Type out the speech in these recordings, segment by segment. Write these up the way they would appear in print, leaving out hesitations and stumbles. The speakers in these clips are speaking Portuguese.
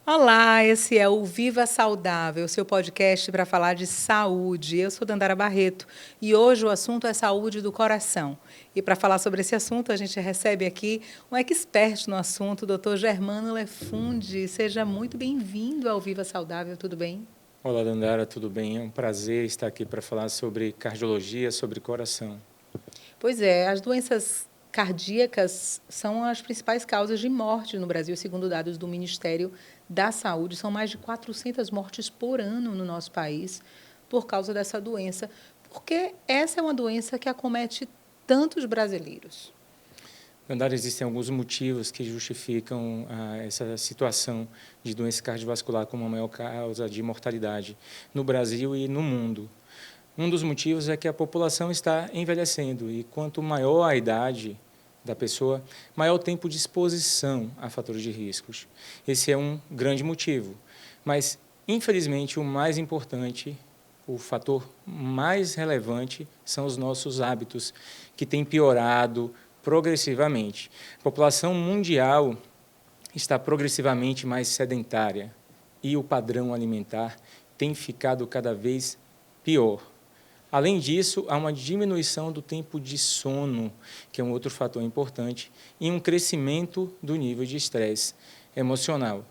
Olá, esse é o Viva Saudável, seu podcast para falar de saúde. Eu sou Dandara Barreto e hoje o assunto é saúde do coração. E para falar sobre esse assunto, a gente recebe aqui um expert no assunto, o Dr. Germano Lefundi. Seja muito bem-vindo ao Viva Saudável, tudo bem? Olá, Dandara, tudo bem? É um prazer estar aqui para falar sobre cardiologia, sobre coração. Pois é, as doenças cardíacas são as principais causas de morte no Brasil, segundo dados do Ministério da Saúde. São mais de 400 mortes por ano no nosso país por causa dessa doença, porque essa é uma doença que acomete tantos brasileiros. Dandara, existem alguns motivos que justificam essa situação de doença cardiovascular como a maior causa de mortalidade no Brasil e no mundo. Um dos motivos é que a população está envelhecendo e quanto maior a idade da pessoa, maior o tempo de exposição a fatores de riscos. Esse é um grande motivo. Mas, infelizmente, o mais importante, o fator mais relevante, são os nossos hábitos, que têm piorado progressivamente. A população mundial está progressivamente mais sedentária e o padrão alimentar tem ficado cada vez pior. Além disso, há uma diminuição do tempo de sono, que é um outro fator importante, e um crescimento do nível de estresse emocional.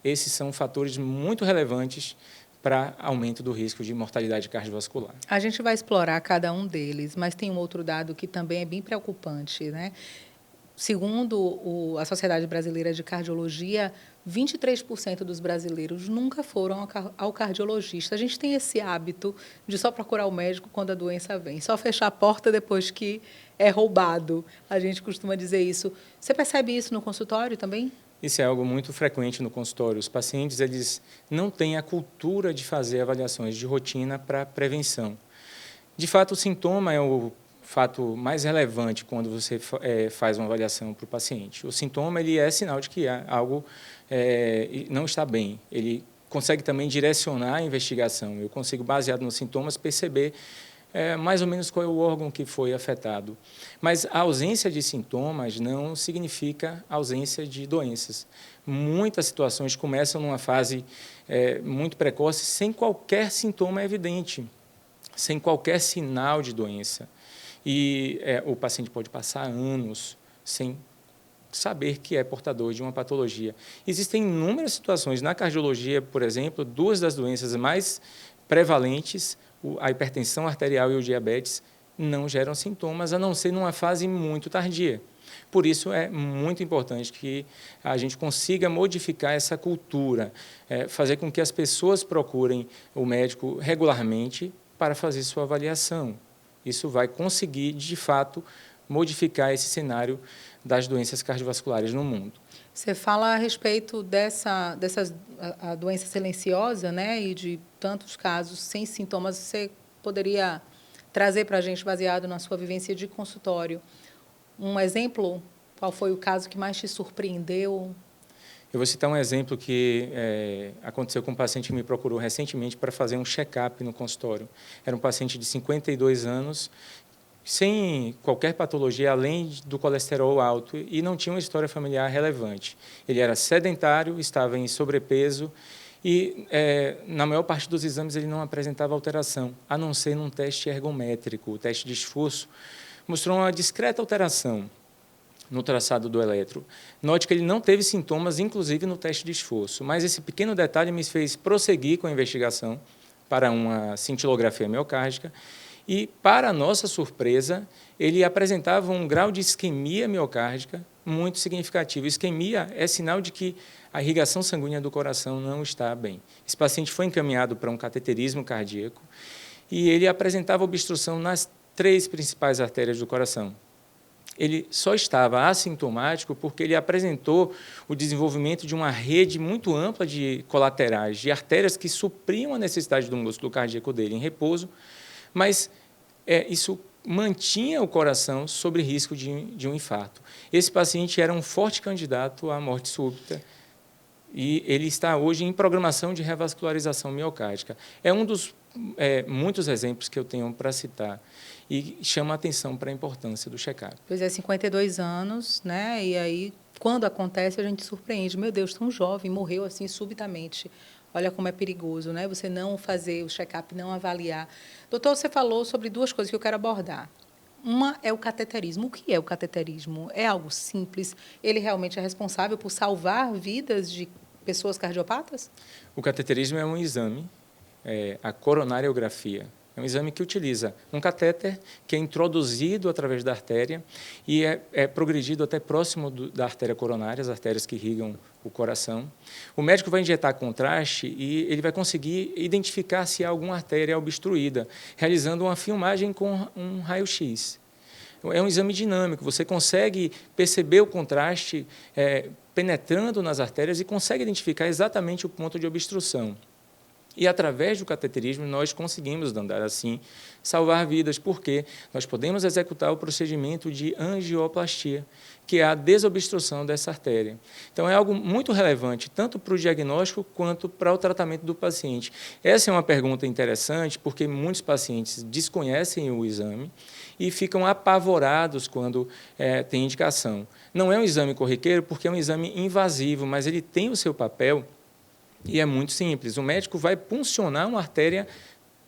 Esses são fatores muito relevantes para aumento do risco de mortalidade cardiovascular. A gente vai explorar cada um deles, mas tem um outro dado que também é bem preocupante, né? Segundo a Sociedade Brasileira de Cardiologia, 23% dos brasileiros nunca foram ao cardiologista. A gente tem esse hábito de só procurar o médico quando a doença vem, só fechar a porta depois que é roubado. A gente costuma dizer isso. Você percebe isso no consultório também? Isso é algo muito frequente no consultório. Os pacientes eles não têm a cultura de fazer avaliações de rotina para prevenção. De fato, o sintoma é o fato mais relevante quando você faz uma avaliação para o paciente. O sintoma ele é sinal de que algo não está bem. Ele consegue também direcionar a investigação. Eu consigo, baseado nos sintomas, perceber mais ou menos qual é o órgão que foi afetado. Mas a ausência de sintomas não significa ausência de doenças. Muitas situações começam numa fase muito precoce, sem qualquer sintoma evidente, sem qualquer sinal de doença. E o paciente pode passar anos sem saber que é portador de uma patologia. Existem inúmeras situações. Na cardiologia, por exemplo, duas das doenças mais prevalentes, a hipertensão arterial e o diabetes, não geram sintomas, a não ser numa fase muito tardia. Por isso, é muito importante que a gente consiga modificar essa cultura, fazer com que as pessoas procurem o médico regularmente para fazer sua avaliação. Isso vai conseguir, de fato, modificar esse cenário das doenças cardiovasculares no mundo. Você fala a respeito dessa a doença silenciosa, né, e de tantos casos sem sintomas. Você poderia trazer para a gente, baseado na sua vivência de consultório, um exemplo? Qual foi o caso que mais te surpreendeu? Eu vou citar um exemplo que aconteceu com um paciente que me procurou recentemente para fazer um check-up no consultório. Era um paciente de 52 anos, sem qualquer patologia, além do colesterol alto, e não tinha uma história familiar relevante. Ele era sedentário, estava em sobrepeso e, na maior parte dos exames, ele não apresentava alteração, a não ser num teste ergométrico. O teste de esforço mostrou uma discreta alteração no traçado do eletro. Note que ele não teve sintomas, inclusive no teste de esforço, mas esse pequeno detalhe me fez prosseguir com a investigação para uma cintilografia miocárdica e, para nossa surpresa, ele apresentava um grau de isquemia miocárdica muito significativo. Isquemia é sinal de que a irrigação sanguínea do coração não está bem. Esse paciente foi encaminhado para um cateterismo cardíaco e ele apresentava obstrução nas 3 principais artérias do coração. Ele só estava assintomático porque ele apresentou o desenvolvimento de uma rede muito ampla de colaterais, de artérias que supriam a necessidade do músculo cardíaco dele em repouso, mas isso mantinha o coração sob risco de um infarto. Esse paciente era um forte candidato à morte súbita e ele está hoje em programação de revascularização miocárdica. É um dos muitos exemplos que eu tenho para citar e chama a atenção para a importância do check-up. Pois é, 52 anos, né? E aí quando acontece, a gente surpreende. Meu Deus, tão jovem, morreu assim subitamente. Olha como é perigoso, né? Você não fazer o check-up, não avaliar. Doutor, você falou sobre duas coisas que eu quero abordar. Uma é o cateterismo. O que é o cateterismo? É algo simples? Ele realmente é responsável por salvar vidas de pessoas cardiopatas? O cateterismo é um exame, a coronariografia. É um exame que utiliza um catéter que é introduzido através da artéria e é progredido até próximo da artéria coronária, as artérias que irrigam o coração. O médico vai injetar contraste e ele vai conseguir identificar se há alguma artéria obstruída, realizando uma filmagem com um raio-x. É um exame dinâmico, você consegue perceber o contraste penetrando nas artérias e consegue identificar exatamente o ponto de obstrução. E, através do cateterismo, nós conseguimos, Dandara, assim, salvar vidas, porque nós podemos executar o procedimento de angioplastia, que é a desobstrução dessa artéria. Então, é algo muito relevante, tanto para o diagnóstico quanto para o tratamento do paciente. Essa é uma pergunta interessante, porque muitos pacientes desconhecem o exame e ficam apavorados quando tem indicação. Não é um exame corriqueiro, porque é um exame invasivo, mas ele tem o seu papel. E é muito simples. O médico vai puncionar uma artéria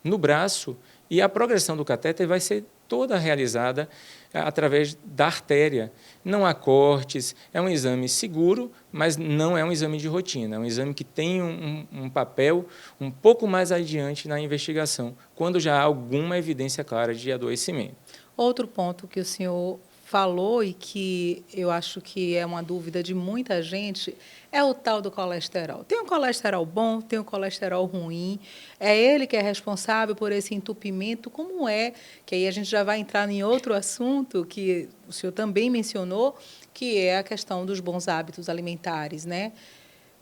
no braço e a progressão do catéter vai ser toda realizada através da artéria. Não há cortes, é um exame seguro, mas não é um exame de rotina. É um exame que tem um papel um pouco mais adiante na investigação, quando já há alguma evidência clara de adoecimento. Outro ponto que o senhor falou e que eu acho que é uma dúvida de muita gente é o tal do colesterol. Tem o colesterol bom, tem o colesterol ruim, é ele que é responsável por esse entupimento, como é? Que aí a gente já vai entrar em outro assunto que o senhor também mencionou, que é a questão dos bons hábitos alimentares, né?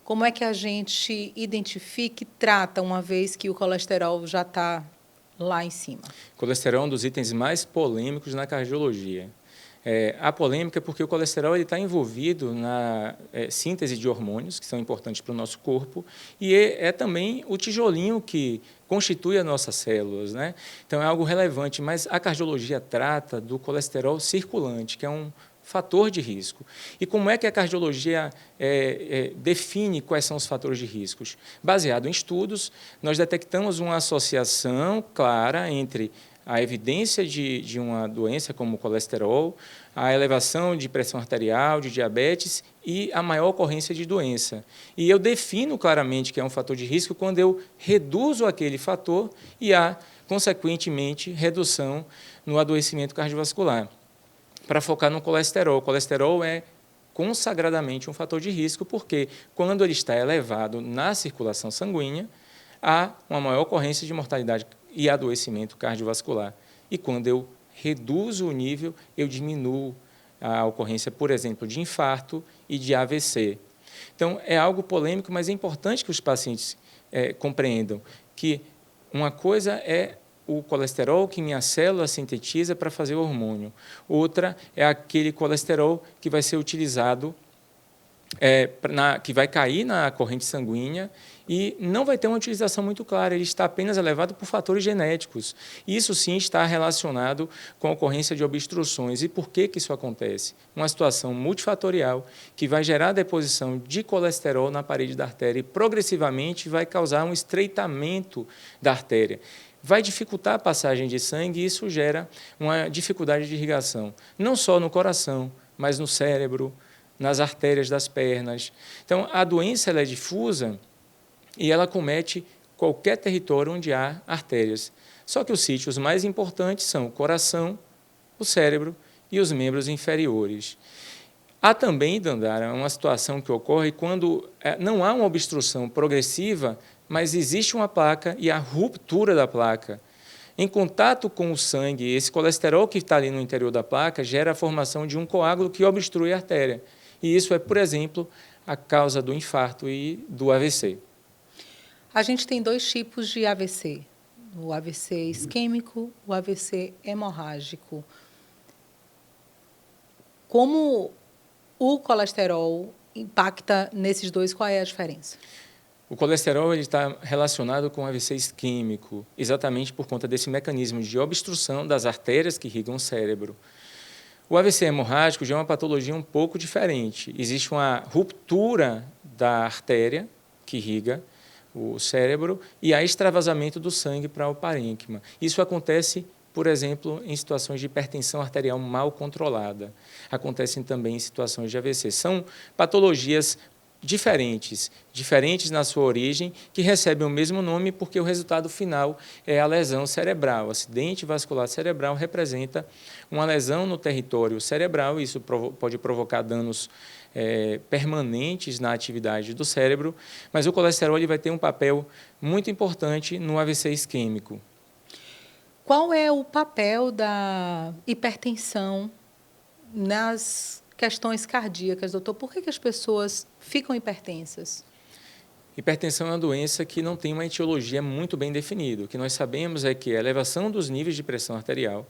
Como é que a gente identifica e trata uma vez que o colesterol já está lá em cima? Colesterol é um dos itens mais polêmicos na cardiologia. A polêmica é porque o colesterol está envolvido na síntese de hormônios, que são importantes para o nosso corpo, e é também o tijolinho que constitui as nossas células, né? Então, é algo relevante, mas a cardiologia trata do colesterol circulante, que é um fator de risco. E como é que a cardiologia define quais são os fatores de riscos? Baseado em estudos, nós detectamos uma associação clara entre a evidência de uma doença como o colesterol, a elevação de pressão arterial, de diabetes e a maior ocorrência de doença. E eu defino claramente que é um fator de risco quando eu reduzo aquele fator e há, consequentemente, redução no adoecimento cardiovascular. Para focar no colesterol, o colesterol é consagradamente um fator de risco, porque quando ele está elevado na circulação sanguínea, há uma maior ocorrência de mortalidade e adoecimento cardiovascular. E quando eu reduzo o nível, eu diminuo a ocorrência, por exemplo, de infarto e de AVC. Então, é algo polêmico, mas é importante que os pacientes compreendam que uma coisa é o colesterol que minha célula sintetiza para fazer o hormônio. Outra é aquele colesterol que vai ser utilizado, que vai cair na corrente sanguínea e não vai ter uma utilização muito clara, ele está apenas elevado por fatores genéticos. Isso sim está relacionado com a ocorrência de obstruções. E por que isso acontece? Uma situação multifatorial que vai gerar a deposição de colesterol na parede da artéria e progressivamente vai causar um estreitamento da artéria. Vai dificultar a passagem de sangue e isso gera uma dificuldade de irrigação, não só no coração, mas no cérebro, nas artérias das pernas. Então, a doença ela é difusa e ela comete qualquer território onde há artérias. Só que os sítios mais importantes são o coração, o cérebro e os membros inferiores. Há também, Dandara, uma situação que ocorre quando não há uma obstrução progressiva, mas existe uma placa e a ruptura da placa. Em contato com o sangue, esse colesterol que está ali no interior da placa gera a formação de um coágulo que obstrui a artéria. E isso é, por exemplo, a causa do infarto e do AVC. A gente tem dois tipos de AVC, o AVC isquêmico, o AVC hemorrágico. Como o colesterol impacta nesses dois, qual é a diferença? O colesterol está relacionado com o AVC isquêmico, exatamente por conta desse mecanismo de obstrução das artérias que irrigam o cérebro. O AVC hemorrágico já é uma patologia um pouco diferente. Existe uma ruptura da artéria que irriga o cérebro e há extravasamento do sangue para o parênquima. Isso acontece, por exemplo, em situações de hipertensão arterial mal controlada. Acontecem também em situações de AVC. São patologias diferentes na sua origem, que recebem o mesmo nome porque o resultado final é a lesão cerebral. O acidente vascular cerebral representa uma lesão no território cerebral, e isso pode provocar danos permanentes na atividade do cérebro, mas o colesterol ele vai ter um papel muito importante no AVC isquêmico. Qual é o papel da hipertensão nas questões cardíacas, doutor? Por que as pessoas ficam hipertensas? Hipertensão é uma doença que não tem uma etiologia muito bem definida. O que nós sabemos é que a elevação dos níveis de pressão arterial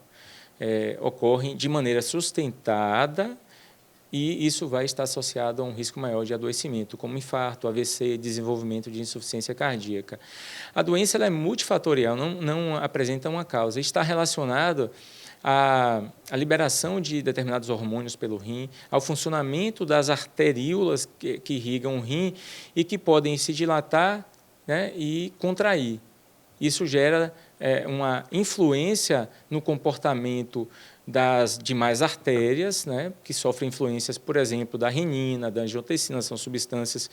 ocorre de maneira sustentada e isso vai estar associado a um risco maior de adoecimento, como infarto, AVC, desenvolvimento de insuficiência cardíaca. A doença ela é multifatorial, não apresenta uma causa. Está relacionado à liberação de determinados hormônios pelo rim, ao funcionamento das arteríolas que irrigam o rim e que podem se dilatar, né, e contrair. Isso gera uma influência no comportamento das demais artérias, né, que sofrem influências, por exemplo, da renina, da angiotensina, são substâncias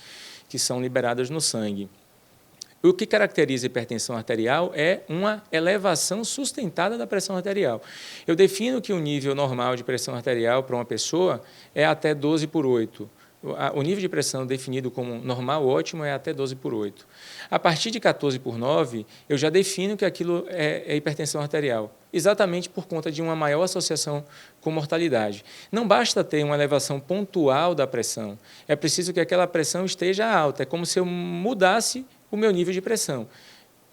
que são liberadas no sangue. O que caracteriza a hipertensão arterial é uma elevação sustentada da pressão arterial. Eu defino que o nível normal de pressão arterial para uma pessoa é até 12/8. O nível de pressão definido como normal ótimo é até 12/8. A partir de 14/9, eu já defino que aquilo é hipertensão arterial, exatamente por conta de uma maior associação com mortalidade. Não basta ter uma elevação pontual da pressão, é preciso que aquela pressão esteja alta, é como se eu mudasse o meu nível de pressão.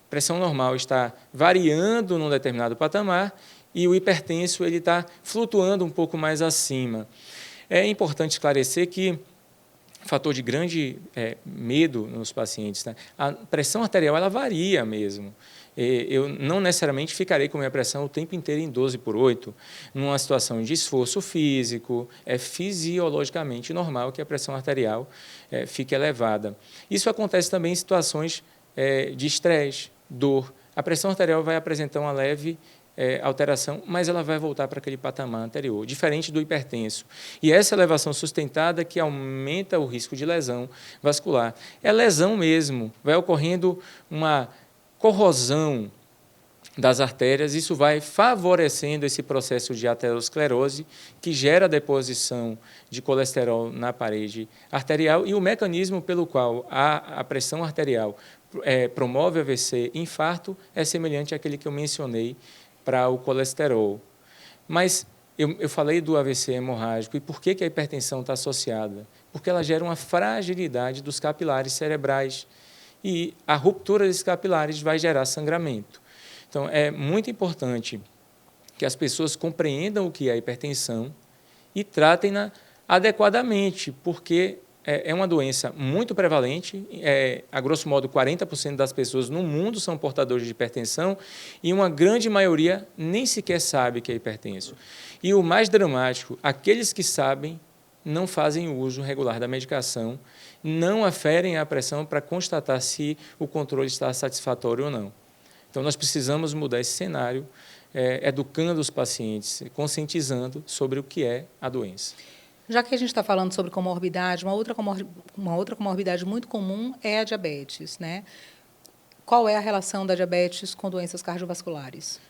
A pressão normal está variando num determinado patamar e o hipertenso ele está flutuando um pouco mais acima. É importante esclarecer que fator de grande medo nos pacientes, né? A pressão arterial ela varia mesmo. Eu não necessariamente ficarei com a minha pressão o tempo inteiro em 12/8. Numa situação de esforço físico, é fisiologicamente normal que a pressão arterial fique elevada. Isso acontece também em situações de estresse, dor. A pressão arterial vai apresentar uma leve alteração, mas ela vai voltar para aquele patamar anterior, diferente do hipertenso. E essa elevação sustentada que aumenta o risco de lesão vascular. É lesão mesmo, vai ocorrendo uma corrosão das artérias, isso vai favorecendo esse processo de aterosclerose, que gera deposição de colesterol na parede arterial, e o mecanismo pelo qual a pressão arterial promove AVC e infarto é semelhante àquele que eu mencionei para o colesterol. Mas eu falei do AVC hemorrágico, e por que a hipertensão está associada? Porque ela gera uma fragilidade dos capilares cerebrais, e a ruptura desses capilares vai gerar sangramento. Então, é muito importante que as pessoas compreendam o que é a hipertensão e tratem-na adequadamente, porque é uma doença muito prevalente, a grosso modo 40% das pessoas no mundo são portadores de hipertensão e uma grande maioria nem sequer sabe que é hipertenso. E o mais dramático, aqueles que sabem não fazem uso regular da medicação, não aferem a pressão para constatar se o controle está satisfatório ou não. Então, nós precisamos mudar esse cenário, educando os pacientes, conscientizando sobre o que é a doença. Já que a gente está falando sobre comorbidade, uma outra comorbidade muito comum é a diabetes, né? Qual é a relação da diabetes com doenças cardiovasculares?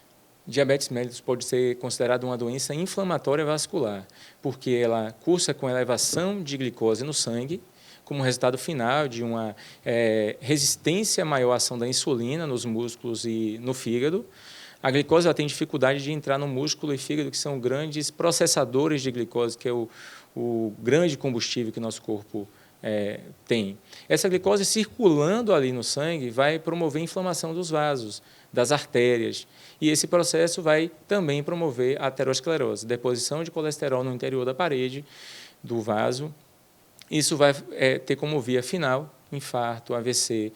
Diabetes mellitus pode ser considerada uma doença inflamatória vascular, porque ela cursa com elevação de glicose no sangue, como resultado final de uma resistência maior à ação da insulina nos músculos e no fígado. A glicose ela tem dificuldade de entrar no músculo e fígado, que são grandes processadores de glicose, que é o grande combustível que nosso corpo tem. Essa glicose circulando ali no sangue vai promover a inflamação dos vasos, das artérias, e esse processo vai também promover a aterosclerose, deposição de colesterol no interior da parede do vaso. Isso vai ter como via final infarto, AVC,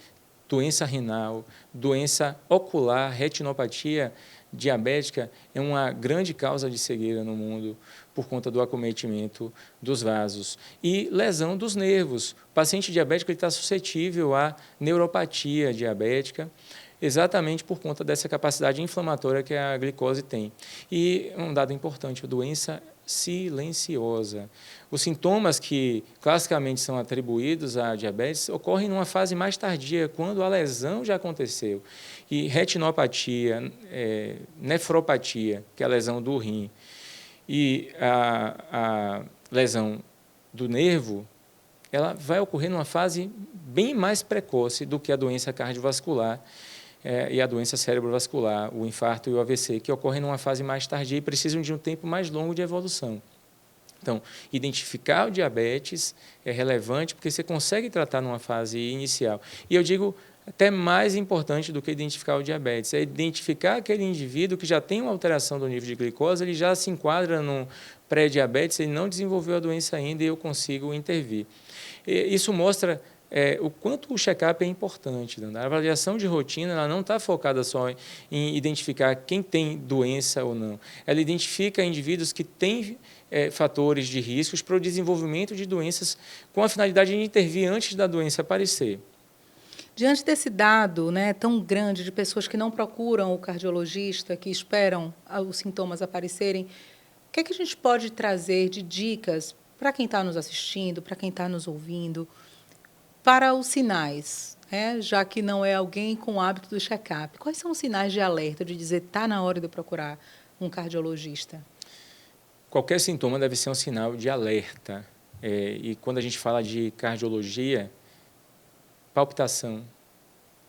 doença renal, doença ocular, retinopatia diabética é uma grande causa de cegueira no mundo por conta do acometimento dos vasos e lesão dos nervos. O paciente diabético está suscetível à neuropatia diabética, exatamente por conta dessa capacidade inflamatória que a glicose tem. E um dado importante, a doença silenciosa. Os sintomas que classicamente são atribuídos à diabetes ocorrem numa fase mais tardia, quando a lesão já aconteceu. E retinopatia, nefropatia, que é a lesão do rim, e a lesão do nervo, ela vai ocorrer numa fase bem mais precoce do que a doença cardiovascular e a doença cerebrovascular, o infarto e o AVC, que ocorrem numa fase mais tardia e precisam de um tempo mais longo de evolução. Então, identificar o diabetes é relevante porque você consegue tratar numa fase inicial. E eu digo até mais importante do que identificar o diabetes, é identificar aquele indivíduo que já tem uma alteração do nível de glicose, ele já se enquadra no pré-diabetes, ele não desenvolveu a doença ainda e eu consigo intervir. Isso mostra o quanto o check-up é importante. A avaliação de rotina ela não está focada só em identificar quem tem doença ou não. Ela identifica indivíduos que têm fatores de riscos para o desenvolvimento de doenças com a finalidade de intervir antes da doença aparecer. Diante desse dado, né, tão grande de pessoas que não procuram o cardiologista, que esperam os sintomas aparecerem, o que é que a gente pode trazer de dicas para quem está nos assistindo, para quem está nos ouvindo, para os sinais, né? Já que não é alguém com o hábito do check-up? Quais são os sinais de alerta, de dizer está na hora de eu procurar um cardiologista? Qualquer sintoma deve ser um sinal de alerta. E quando a gente fala de cardiologia, palpitação,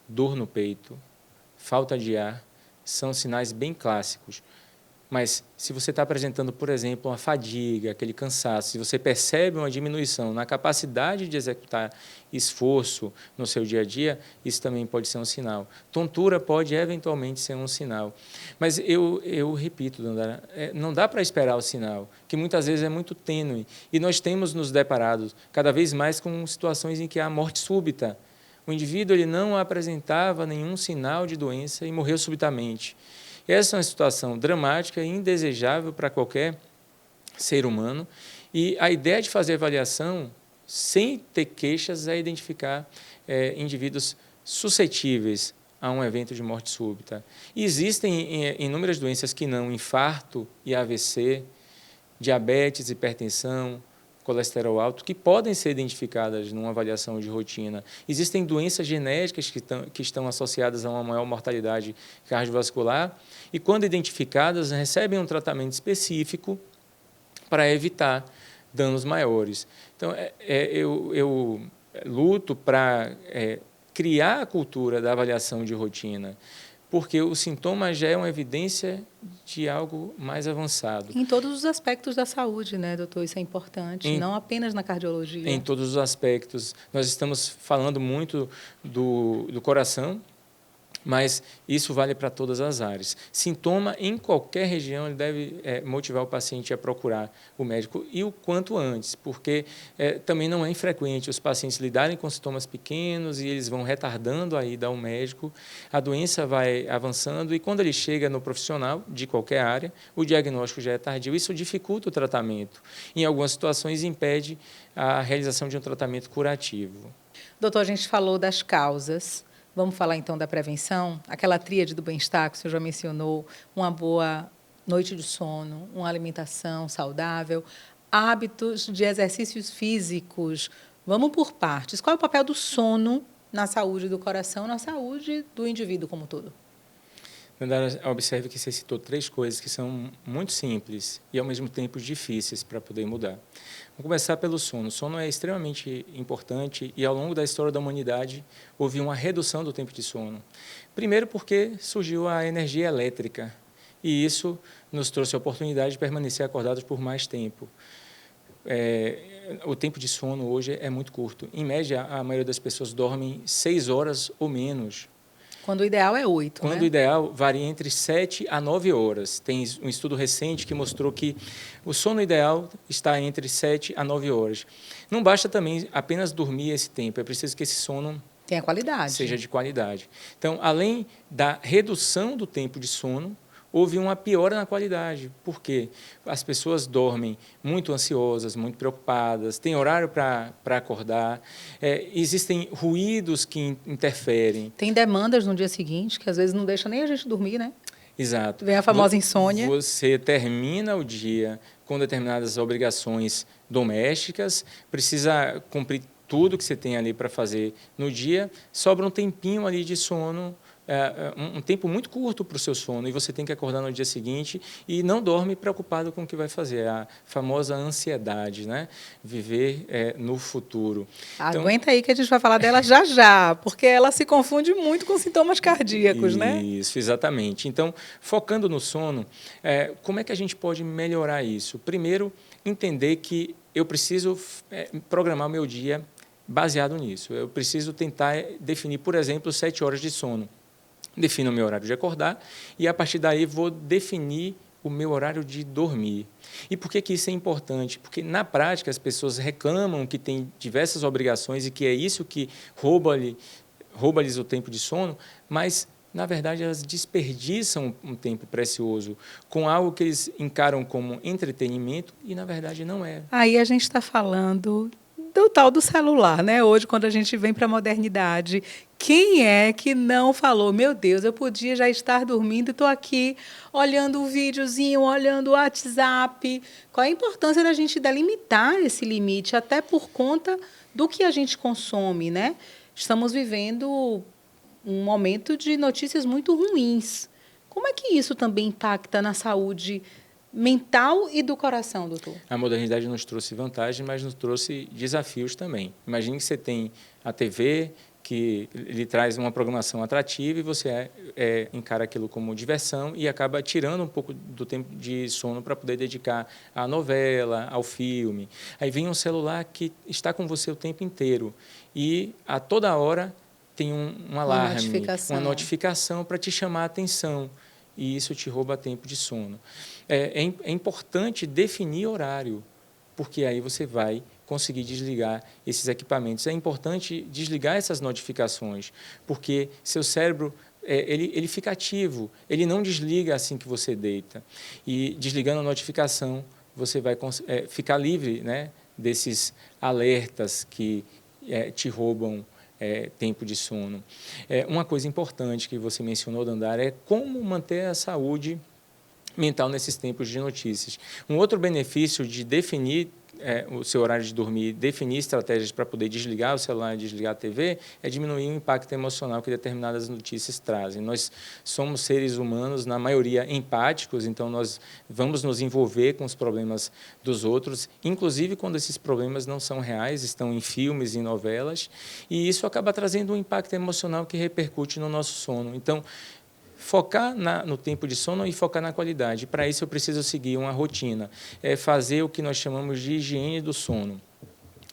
dor no peito, falta de ar, são sinais bem clássicos. Mas se você está apresentando, por exemplo, uma fadiga, aquele cansaço, se você percebe uma diminuição na capacidade de executar esforço no seu dia a dia, isso também pode ser um sinal. Tontura pode eventualmente ser um sinal. Mas eu repito, Dandara, não dá para esperar o sinal, que muitas vezes é muito tênue. E nós temos nos deparado cada vez mais com situações em que há morte súbita. O indivíduo ele não apresentava nenhum sinal de doença e morreu subitamente. Essa é uma situação dramática e indesejável para qualquer ser humano. E a ideia de fazer avaliação sem ter queixas é identificar indivíduos suscetíveis a um evento de morte súbita. E existem inúmeras doenças que não, infarto e AVC, diabetes, hipertensão, colesterol alto, que podem ser identificadas numa avaliação de rotina. Existem doenças genéticas que estão associadas a uma maior mortalidade cardiovascular e, quando identificadas, recebem um tratamento específico para evitar danos maiores. Então, eu luto para criar a cultura da avaliação de rotina, porque o sintoma já é uma evidência de algo mais avançado. Em todos os aspectos da saúde, né, doutor? Isso é importante, não apenas na cardiologia. Em todos os aspectos. Nós estamos falando muito do coração, mas isso vale para todas as áreas. Sintoma em qualquer região ele deve motivar o paciente a procurar o médico e o quanto antes, porque também não é infrequente os pacientes lidarem com sintomas pequenos e eles vão retardando a ida ao médico, a doença vai avançando e quando ele chega no profissional de qualquer área, o diagnóstico já é tardio. Isso dificulta o tratamento. Em algumas situações impede a realização de um tratamento curativo. Doutor, a gente falou das causas. Vamos falar, então, da prevenção? Aquela tríade do bem-estar que o senhor já mencionou, uma boa noite de sono, uma alimentação saudável, hábitos de exercícios físicos. Vamos por partes. Qual é o papel do sono na saúde do coração, na saúde do indivíduo como um todo? Dandara, observe que você citou 3 coisas que são muito simples e, ao mesmo tempo, difíceis para poder mudar. Vamos começar pelo sono. O sono é extremamente importante e, ao longo da história da humanidade, houve uma redução do tempo de sono. Primeiro porque surgiu a energia elétrica e isso nos trouxe a oportunidade de permanecer acordados por mais tempo. O tempo de sono hoje é muito curto. Em média, a maioria das pessoas dormem 6 horas ou menos. Quando o ideal é 8, Quando o ideal varia entre 7 a 9 horas. Tem um estudo recente que mostrou que o sono ideal está entre 7 a 9 horas. Não basta também apenas dormir esse tempo, é preciso que esse sono tenha qualidade. Seja de qualidade. Então, além da redução do tempo de sono, houve uma piora na qualidade. Por quê? As pessoas dormem muito ansiosas, muito preocupadas, têm horário para acordar, existem ruídos que interferem. Tem demandas no dia seguinte, que às vezes não deixa nem a gente dormir, né? Exato. Vem a famosa insônia. Você termina o dia com determinadas obrigações domésticas, precisa cumprir tudo que você tem ali para fazer no dia, sobra um tempinho ali de sono, um tempo muito curto para o seu sono, e você tem que acordar no dia seguinte e não dorme preocupado com o que vai fazer, a famosa ansiedade, né? Viver no futuro. Aguenta aí que a gente vai falar dela já já, porque ela se confunde muito com sintomas cardíacos, né? Isso, exatamente. Então, focando no sono, como é que a gente pode melhorar isso? Primeiro, entender que eu preciso programar meu dia baseado nisso. Eu preciso tentar definir, por exemplo, 7 horas de sono. Defino o meu horário de acordar e, a partir daí, vou definir o meu horário de dormir. E por que isso é importante? Porque, na prática, as pessoas reclamam que têm diversas obrigações e que é isso que rouba-lhes o tempo de sono, mas, na verdade, elas desperdiçam um tempo precioso com algo que eles encaram como entretenimento e, na verdade, não é. Aí a gente está falando do tal do celular, né? Hoje, quando a gente vem para a modernidade, quem é que não falou, meu Deus, eu podia já estar dormindo e estou aqui olhando o videozinho, olhando o WhatsApp. Qual a importância da gente delimitar esse limite, até por conta do que a gente consome, né? Estamos vivendo um momento de notícias muito ruins. Como é que isso também impacta na saúde mental e do coração, doutor? A modernidade nos trouxe vantagens, mas nos trouxe desafios também. Imagine que você tem a TV, que lhe traz uma programação atrativa e você encara aquilo como diversão e acaba tirando um pouco do tempo de sono para poder dedicar à novela, ao filme. Aí vem um celular que está com você o tempo inteiro e a toda hora tem um alarme, uma notificação para te chamar a atenção. E isso te rouba tempo de sono. É importante definir horário, porque aí você vai conseguir desligar esses equipamentos. É importante desligar essas notificações, porque seu cérebro ele fica ativo, ele não desliga assim que você deita. E desligando a notificação, você vai ficar livre, né, desses alertas que te roubam tempo de sono. Uma coisa importante que você mencionou, Dandara, é como manter a saúde mental nesses tempos de notícias. Um outro benefício de definir o seu horário de dormir, definir estratégias para poder desligar o celular e desligar a TV, é diminuir o impacto emocional que determinadas notícias trazem. Nós somos seres humanos, na maioria, empáticos, então nós vamos nos envolver com os problemas dos outros, inclusive quando esses problemas não são reais, estão em filmes, em novelas, e isso acaba trazendo um impacto emocional que repercute no nosso sono. Então, focar no tempo de sono e focar na qualidade. Para isso, eu preciso seguir uma rotina. Fazer o que nós chamamos de higiene do sono.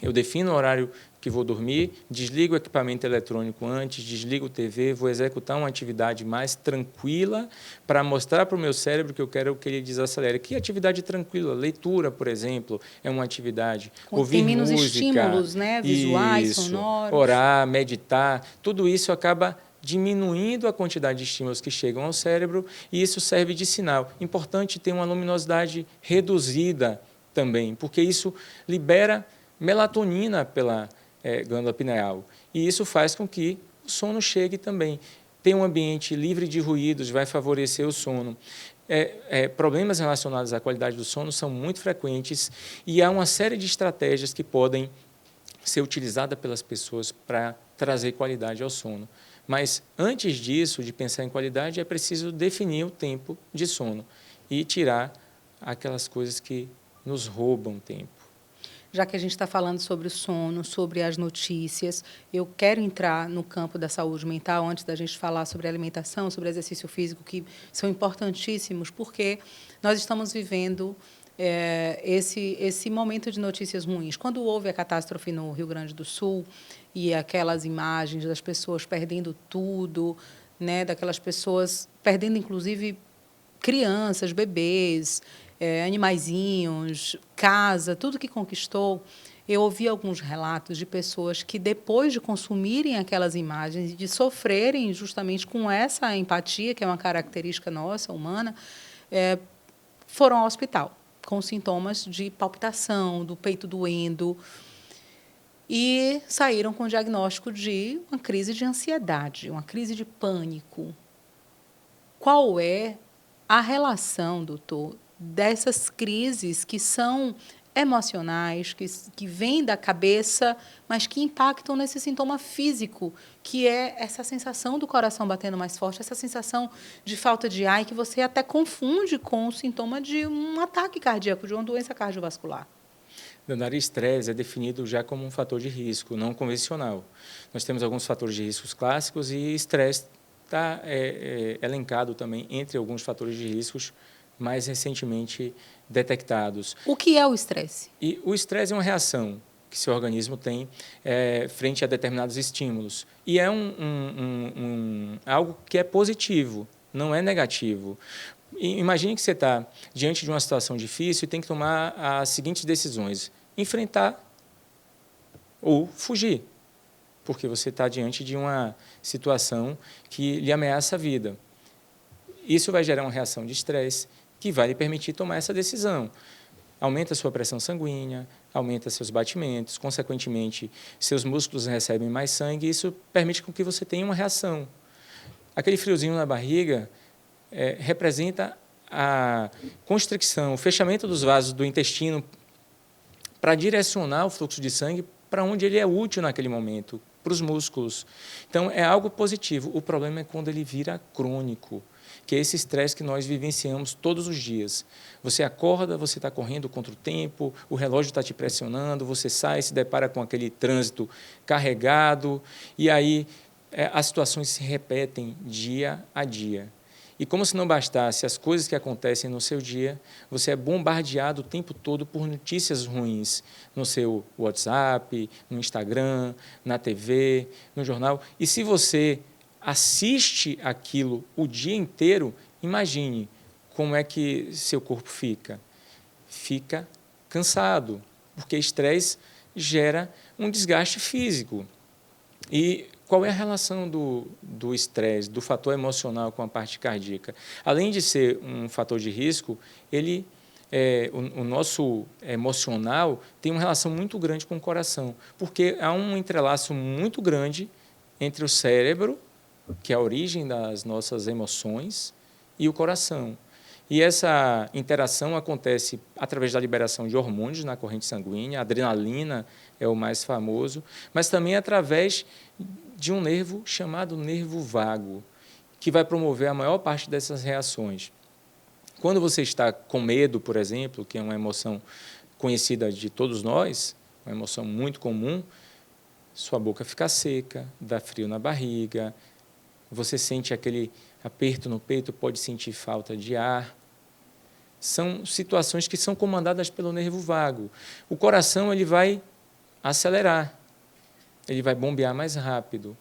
Eu defino o horário que vou dormir, desligo o equipamento eletrônico antes, desligo a TV, vou executar uma atividade mais tranquila para mostrar para o meu cérebro que eu quero que ele desacelere. Que atividade tranquila? Leitura, por exemplo, é uma atividade. Ouvir música. Tem menos estímulos, né? Visuais, sonoros. Orar, meditar, tudo isso acaba diminuindo a quantidade de estímulos que chegam ao cérebro, e isso serve de sinal. Importante ter uma luminosidade reduzida também, porque isso libera melatonina pela glândula pineal, e isso faz com que o sono chegue também. Ter um ambiente livre de ruídos vai favorecer o sono. Problemas relacionados à qualidade do sono são muito frequentes, e há uma série de estratégias que podem ser utilizadas pelas pessoas para trazer qualidade ao sono. Mas, antes disso, de pensar em qualidade, é preciso definir o tempo de sono e tirar aquelas coisas que nos roubam tempo. Já que a gente está falando sobre o sono, sobre as notícias, eu quero entrar no campo da saúde mental antes da gente falar sobre alimentação, sobre exercício físico, que são importantíssimos, porque nós estamos vivendo esse momento de notícias ruins. Quando houve a catástrofe no Rio Grande do Sul e aquelas imagens das pessoas perdendo tudo, né, daquelas pessoas perdendo, inclusive, crianças, bebês, animaizinhos, casa, tudo que conquistou, Eu ouvi alguns relatos de pessoas que, depois de consumirem aquelas imagens e de sofrerem justamente com essa empatia, que é uma característica nossa, humana, foram ao hospital com sintomas de palpitação, do peito doendo, e saíram com o diagnóstico de uma crise de ansiedade, uma crise de pânico. Qual é a relação, doutor, dessas crises que são emocionais, que vêm da cabeça, mas que impactam nesse sintoma físico, que é essa sensação do coração batendo mais forte, essa sensação de falta de ar, que você até confunde com o sintoma de um ataque cardíaco, de uma doença cardiovascular? Leonardo, estresse é definido já como um fator de risco não convencional. Nós temos alguns fatores de riscos clássicos e estresse está elencado também entre alguns fatores de riscos mais recentemente detectados. O que é o estresse? E o estresse é uma reação que seu organismo tem frente a determinados estímulos. E é algo que é positivo, não é negativo. Imagine que você está diante de uma situação difícil e tem que tomar as seguintes decisões: enfrentar ou fugir, porque você está diante de uma situação que lhe ameaça a vida. Isso vai gerar uma reação de estresse que vai lhe permitir tomar essa decisão. Aumenta a sua pressão sanguínea, aumenta seus batimentos, consequentemente, seus músculos recebem mais sangue e isso permite com que você tenha uma reação. Aquele friozinho na barriga representa a constricção, o fechamento dos vasos do intestino para direcionar o fluxo de sangue para onde ele é útil naquele momento, para os músculos. Então, é algo positivo. O problema é quando ele vira crônico, que é esse estresse que nós vivenciamos todos os dias. Você acorda, você está correndo contra o tempo, o relógio está te pressionando, você sai, se depara com aquele trânsito carregado, e aí as situações se repetem dia a dia. E como se não bastasse as coisas que acontecem no seu dia, você é bombardeado o tempo todo por notícias ruins no seu WhatsApp, no Instagram, na TV, no jornal. E se você assiste aquilo o dia inteiro, imagine como é que seu corpo fica. Fica cansado, porque estresse gera um desgaste físico. E qual é a relação do estresse, do fator emocional com a parte cardíaca? Além de ser um fator de risco, o nosso emocional tem uma relação muito grande com o coração, porque há um entrelaço muito grande entre o cérebro, que é a origem das nossas emoções, e o coração. E essa interação acontece através da liberação de hormônios na corrente sanguínea, a adrenalina é o mais famoso, mas também através de um nervo chamado nervo vago, que vai promover a maior parte dessas reações. Quando você está com medo, por exemplo, que é uma emoção conhecida de todos nós, uma emoção muito comum, sua boca fica seca, dá frio na barriga, você sente aquele aperto no peito, pode sentir falta de ar. São situações que são comandadas pelo nervo vago. O coração ele vai acelerar, ele vai bombear mais rápido.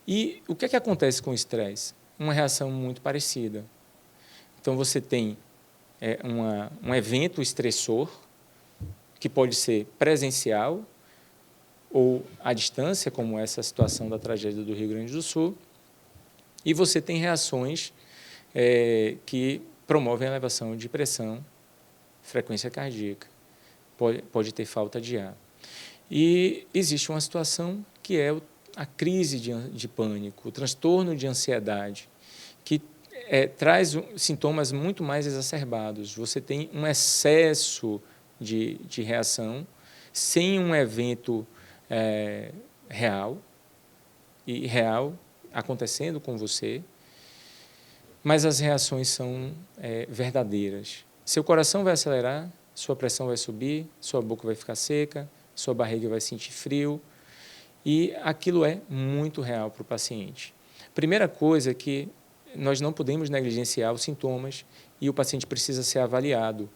E o que é que acontece com o estresse? Uma reação muito parecida. Então, você tem um evento estressor, que pode ser presencial ou à distância, como essa situação da tragédia do Rio Grande do Sul, e você tem reações que promovem a elevação de pressão, frequência cardíaca, pode ter falta de ar. E existe uma situação que é a crise de pânico, o transtorno de ansiedade, que traz sintomas muito mais exacerbados. Você tem um excesso de reação sem um evento real acontecendo com você, mas as reações são verdadeiras. Seu coração vai acelerar, sua pressão vai subir, sua boca vai ficar seca, sua barriga vai sentir frio, e aquilo é muito real para o paciente. Primeira coisa é que nós não podemos negligenciar os sintomas e o paciente precisa ser avaliado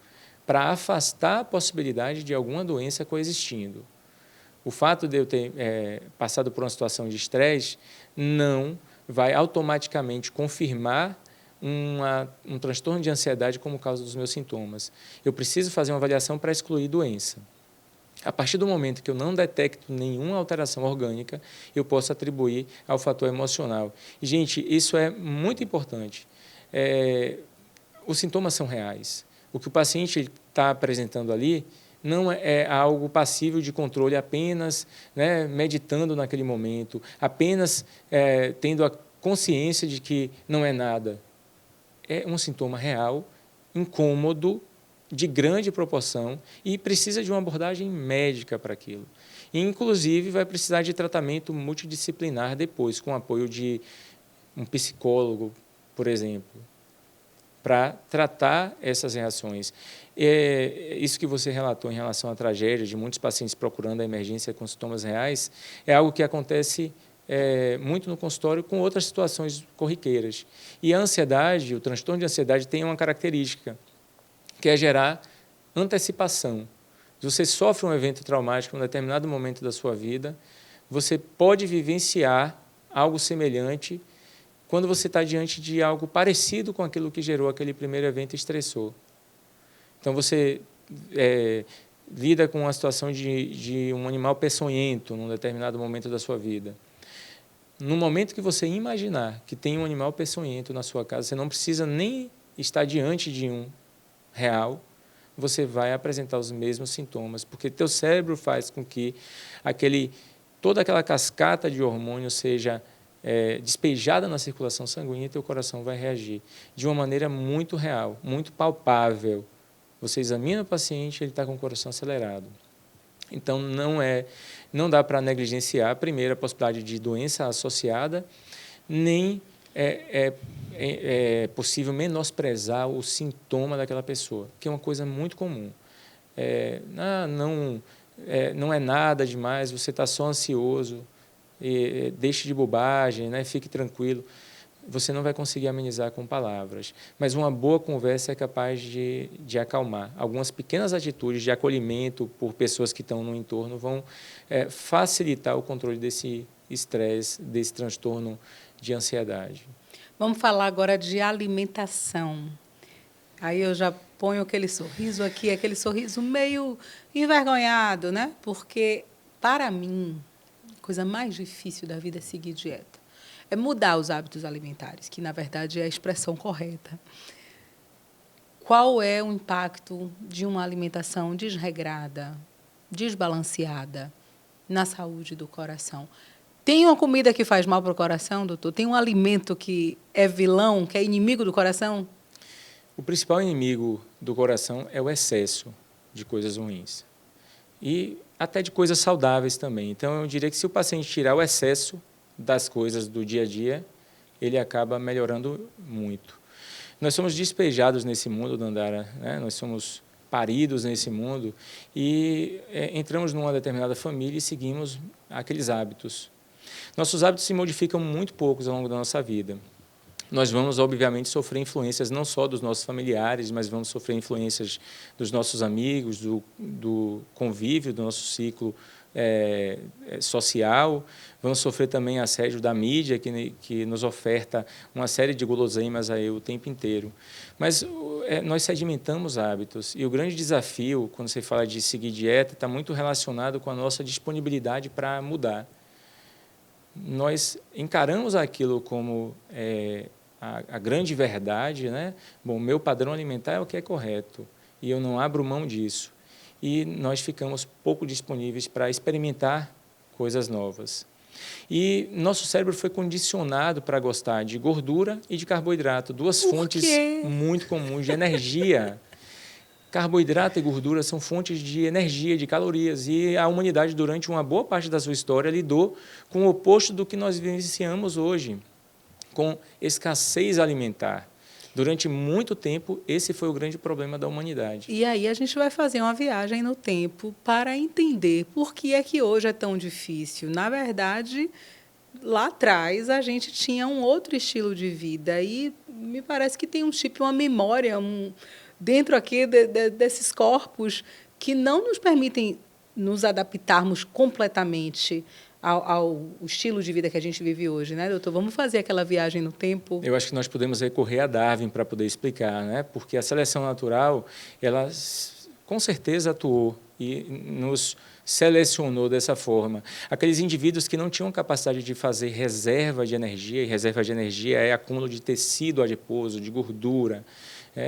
para afastar a possibilidade de alguma doença coexistindo. O fato de eu ter passado por uma situação de estresse não vai automaticamente confirmar um transtorno de ansiedade como causa dos meus sintomas. Eu preciso fazer uma avaliação para excluir doença. A partir do momento que eu não detecto nenhuma alteração orgânica, eu posso atribuir ao fator emocional. E, gente, isso é muito importante. Os sintomas são reais. O que o paciente está apresentando ali não é algo passível de controle apenas, né, meditando naquele momento, apenas tendo a consciência de que não é nada. É um sintoma real, incômodo, de grande proporção e precisa de uma abordagem médica para aquilo. E, inclusive, vai precisar de tratamento multidisciplinar depois, com o apoio de um psicólogo, por exemplo, para tratar essas reações. Isso que você relatou em relação à tragédia de muitos pacientes procurando a emergência com sintomas reais é algo que acontece muito no consultório com outras situações corriqueiras. E a ansiedade, o transtorno de ansiedade tem uma característica, que é gerar antecipação. Se você sofre um evento traumático em um determinado momento da sua vida, você pode vivenciar algo semelhante quando você está diante de algo parecido com aquilo que gerou aquele primeiro evento estressor. Então, você lida com uma situação de um animal peçonhento num determinado momento da sua vida. No momento que você imaginar que tem um animal peçonhento na sua casa, você não precisa nem estar diante de um real, você vai apresentar os mesmos sintomas, porque teu cérebro faz com que toda aquela cascata de hormônios seja despejada na circulação sanguínea e teu coração vai reagir de uma maneira muito real, muito palpável. Você examina o paciente, ele está com o coração acelerado. Então, não dá para negligenciar, primeiro, a possibilidade de doença associada, nem é possível menosprezar o sintoma daquela pessoa, que é uma coisa muito comum. Não é nada demais, você está só ansioso, deixe de bobagem, né, fique tranquilo. Você não vai conseguir amenizar com palavras, mas uma boa conversa é capaz de acalmar. Algumas pequenas atitudes de acolhimento por pessoas que estão no entorno vão facilitar o controle desse estresse, desse transtorno de ansiedade. Vamos falar agora de alimentação. Aí eu já ponho aquele sorriso aqui, aquele sorriso meio envergonhado, né? Porque, para mim, a coisa mais difícil da vida é seguir dieta. É mudar os hábitos alimentares, que, na verdade, é a expressão correta. Qual é o impacto de uma alimentação desregrada, desbalanceada na saúde do coração? Tem uma comida que faz mal para o coração, doutor? Tem um alimento que é vilão, que é inimigo do coração? O principal inimigo do coração é o excesso de coisas ruins. E até de coisas saudáveis também. Então, eu diria que se o paciente tirar o excesso das coisas do dia a dia, ele acaba melhorando muito. Nós somos despejados nesse mundo, Dandara, né? Nós somos paridos nesse mundo e entramos numa determinada família e seguimos aqueles hábitos. Nossos hábitos se modificam muito poucos ao longo da nossa vida. Nós vamos, obviamente, sofrer influências não só dos nossos familiares, mas vamos sofrer influências dos nossos amigos, do convívio, do nosso ciclo social. Vamos sofrer também assédio da mídia, que nos oferta uma série de guloseimas aí o tempo inteiro. Mas nós sedimentamos hábitos. E o grande desafio, quando você fala de seguir dieta, está muito relacionado com a nossa disponibilidade para mudar. Nós encaramos aquilo como a grande verdade, né? Bom, meu padrão alimentar é o que é correto e eu não abro mão disso. E nós ficamos pouco disponíveis para experimentar coisas novas. E nosso cérebro foi condicionado para gostar de gordura e de carboidrato, duas fontes muito comuns de energia. Carboidrato e gordura são fontes de energia, de calorias, e a humanidade, durante uma boa parte da sua história, lidou com o oposto do que nós vivenciamos hoje, com escassez alimentar. Durante muito tempo, esse foi o grande problema da humanidade. E aí a gente vai fazer uma viagem no tempo para entender por que é que hoje é tão difícil. Na verdade, lá atrás, a gente tinha um outro estilo de vida e me parece que tem um chip, uma memória, dentro aqui desses corpos que não nos permitem nos adaptarmos completamente ao estilo de vida que a gente vive hoje, né, doutor? Vamos fazer aquela viagem no tempo? Eu acho que nós podemos recorrer a Darwin para poder explicar, né? Porque a seleção natural, ela com certeza atuou e nos selecionou dessa forma. Aqueles indivíduos que não tinham capacidade de fazer reserva de energia, e reserva de energia é acúmulo de tecido adiposo, de gordura,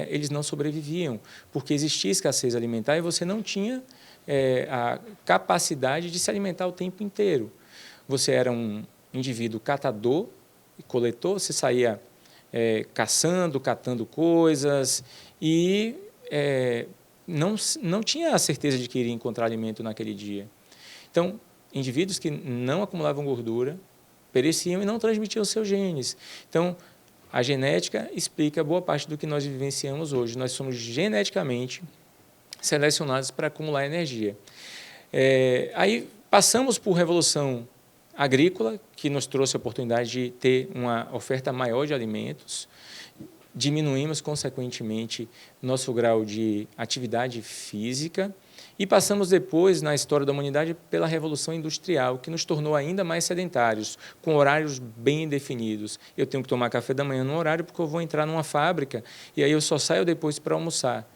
eles não sobreviviam, porque existia escassez alimentar e você não tinha a capacidade de se alimentar o tempo inteiro. Você era um indivíduo catador e coletor, você saía caçando, catando coisas e não tinha a certeza de que iria encontrar alimento naquele dia. Então, indivíduos que não acumulavam gordura pereciam e não transmitiam seus genes. Então, a genética explica boa parte do que nós vivenciamos hoje. Nós somos geneticamente selecionados para acumular energia. Aí passamos por revolução agrícola, que nos trouxe a oportunidade de ter uma oferta maior de alimentos, diminuímos, consequentemente, nosso grau de atividade física e passamos depois, na história da humanidade, pela Revolução Industrial, que nos tornou ainda mais sedentários, com horários bem definidos. Eu tenho que tomar café da manhã no horário porque eu vou entrar numa fábrica e aí eu só saio depois para almoçar.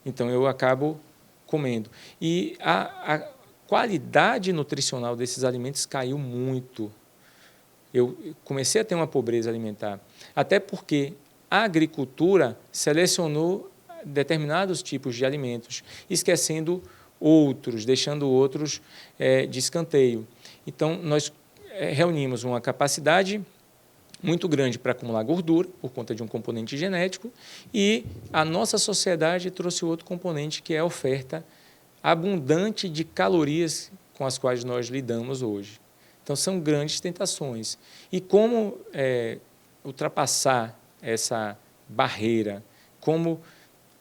Então, eu acabo comendo. E a qualidade nutricional desses alimentos caiu muito. Eu comecei a ter uma pobreza alimentar, até porque a agricultura selecionou determinados tipos de alimentos, esquecendo outros, deixando outros de escanteio. Então, nós reunimos uma capacidade muito grande para acumular gordura, por conta de um componente genético, e a nossa sociedade trouxe outro componente, que é a oferta abundante de calorias com as quais nós lidamos hoje. Então, são grandes tentações. E como ultrapassar essa barreira, como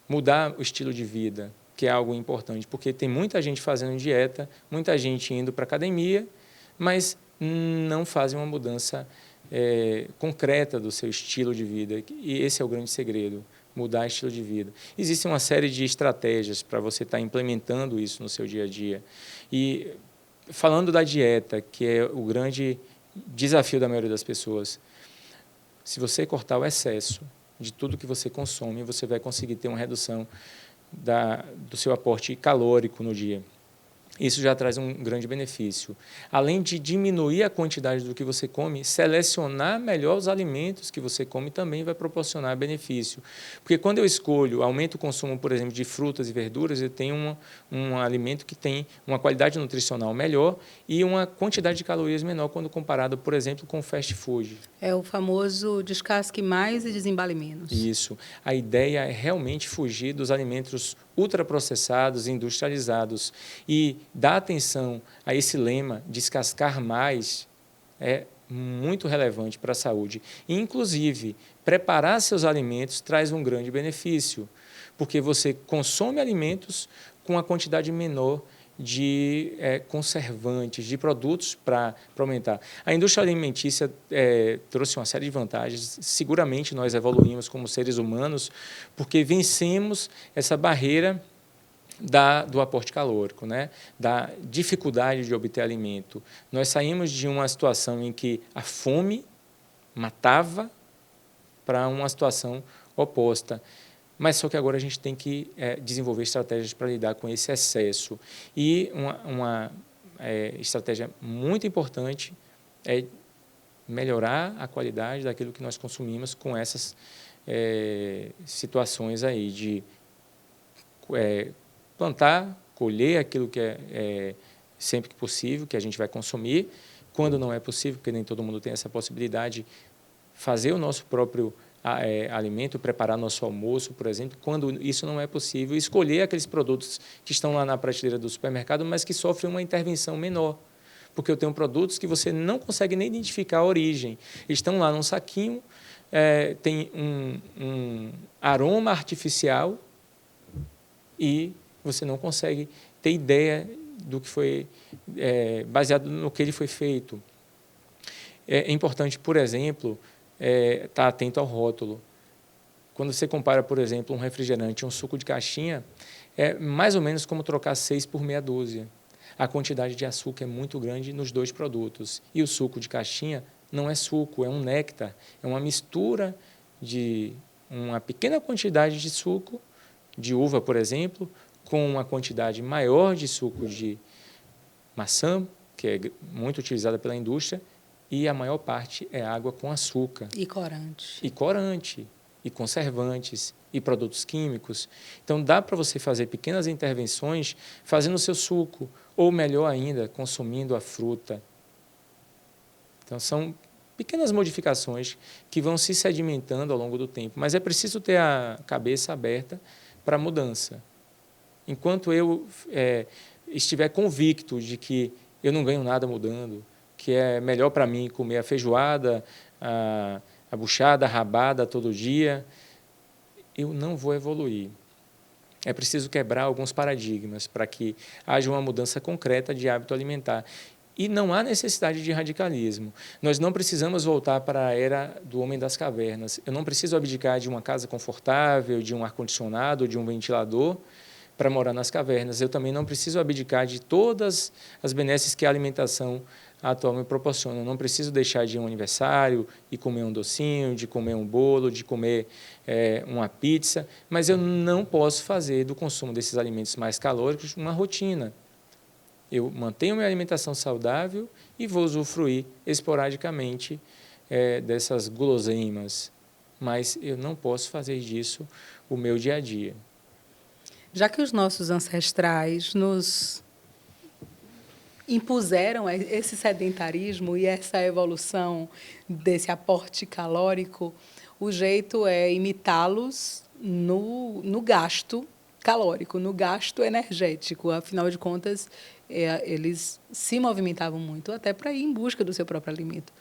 mudar o estilo de vida, que é algo importante, porque tem muita gente fazendo dieta, muita gente indo para a academia, mas não fazem uma mudança concreta do seu estilo de vida. E esse é o grande segredo, mudar estilo de vida. Existe uma série de estratégias para você estar implementando isso no seu dia a dia. E falando da dieta, que é o grande desafio da maioria das pessoas, se você cortar o excesso de tudo que você consome, você vai conseguir ter uma redução do seu aporte calórico no dia. Isso já traz um grande benefício. Além de diminuir a quantidade do que você come, selecionar melhor os alimentos que você come também vai proporcionar benefício. Porque quando eu escolho, aumento o consumo, por exemplo, de frutas e verduras, eu tenho um alimento que tem uma qualidade nutricional melhor e uma quantidade de calorias menor quando comparado, por exemplo, com fast food. É o famoso descasque mais e desembale menos. Isso. A ideia é realmente fugir dos alimentos ultraprocessados, industrializados e dar atenção a esse lema, descascar mais, é muito relevante para a saúde. E, inclusive, preparar seus alimentos traz um grande benefício, porque você consome alimentos com uma quantidade menor de conservantes, de produtos para aumentar. A indústria alimentícia trouxe uma série de vantagens. Seguramente nós evoluímos como seres humanos porque vencemos essa barreira do aporte calórico, né? Da dificuldade de obter alimento. Nós saímos de uma situação em que a fome matava para uma situação oposta. Mas só que agora a gente tem que desenvolver estratégias para lidar com esse excesso. E uma estratégia muito importante é melhorar a qualidade daquilo que nós consumimos com essas situações aí de plantar, colher aquilo que é sempre que possível, que a gente vai consumir. Quando não é possível, porque nem todo mundo tem essa possibilidade, fazer o nosso próprio alimento, preparar nosso almoço, por exemplo, quando isso não é possível, escolher aqueles produtos que estão lá na prateleira do supermercado, mas que sofrem uma intervenção menor, porque eu tenho produtos que você não consegue nem identificar a origem, estão lá num saquinho, tem um aroma artificial e você não consegue ter ideia do que foi baseado no que ele foi feito. É importante, por exemplo, estar atento ao rótulo. Quando você compara, por exemplo, um refrigerante e um suco de caixinha, é mais ou menos como trocar 6 por meia dúzia. A quantidade de açúcar é muito grande nos dois produtos. E o suco de caixinha não é suco, é um néctar. É uma mistura de uma pequena quantidade de suco, de uva, por exemplo, com uma quantidade maior de suco de maçã, que é muito utilizada pela indústria, e a maior parte é água com açúcar. E corante. E corante, e conservantes, e produtos químicos. Então, dá para você fazer pequenas intervenções fazendo o seu suco, ou melhor ainda, consumindo a fruta. Então, são pequenas modificações que vão se sedimentando ao longo do tempo, mas é preciso ter a cabeça aberta para a mudança. Enquanto eu estiver convicto de que eu não ganho nada mudando, que é melhor para mim comer a feijoada, a buchada, a rabada todo dia, eu não vou evoluir. É preciso quebrar alguns paradigmas para que haja uma mudança concreta de hábito alimentar. E não há necessidade de radicalismo. Nós não precisamos voltar para a era do homem das cavernas. Eu não preciso abdicar de uma casa confortável, de um ar-condicionado, de um ventilador para morar nas cavernas. Eu também não preciso abdicar de todas as benesses que a alimentação atual me proporciona. Eu não preciso deixar de ir a um aniversário e comer um docinho, de comer um bolo, de comer uma pizza, mas eu não posso fazer do consumo desses alimentos mais calóricos uma rotina. Eu mantenho minha alimentação saudável e vou usufruir esporadicamente dessas guloseimas, mas eu não posso fazer disso o meu dia a dia. Já que os nossos ancestrais nos impuseram esse sedentarismo e essa evolução desse aporte calórico, o jeito é imitá-los no gasto calórico, no gasto energético. Afinal de contas, eles se movimentavam muito até para ir em busca do seu próprio alimento.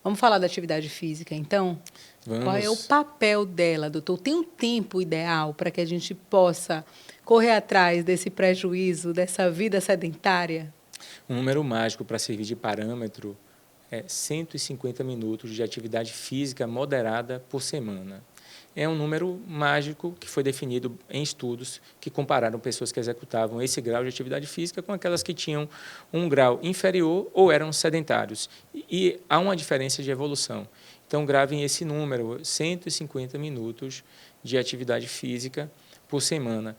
Vamos falar da atividade física, então? Vamos. Qual é o papel dela, doutor? Tem um tempo ideal para que a gente possa correr atrás desse prejuízo, dessa vida sedentária? Um número mágico para servir de parâmetro é 150 minutos de atividade física moderada por semana. É um número mágico que foi definido em estudos que compararam pessoas que executavam esse grau de atividade física com aquelas que tinham um grau inferior ou eram sedentários. E há uma diferença de evolução. Então, gravem esse número, 150 minutos de atividade física por semana.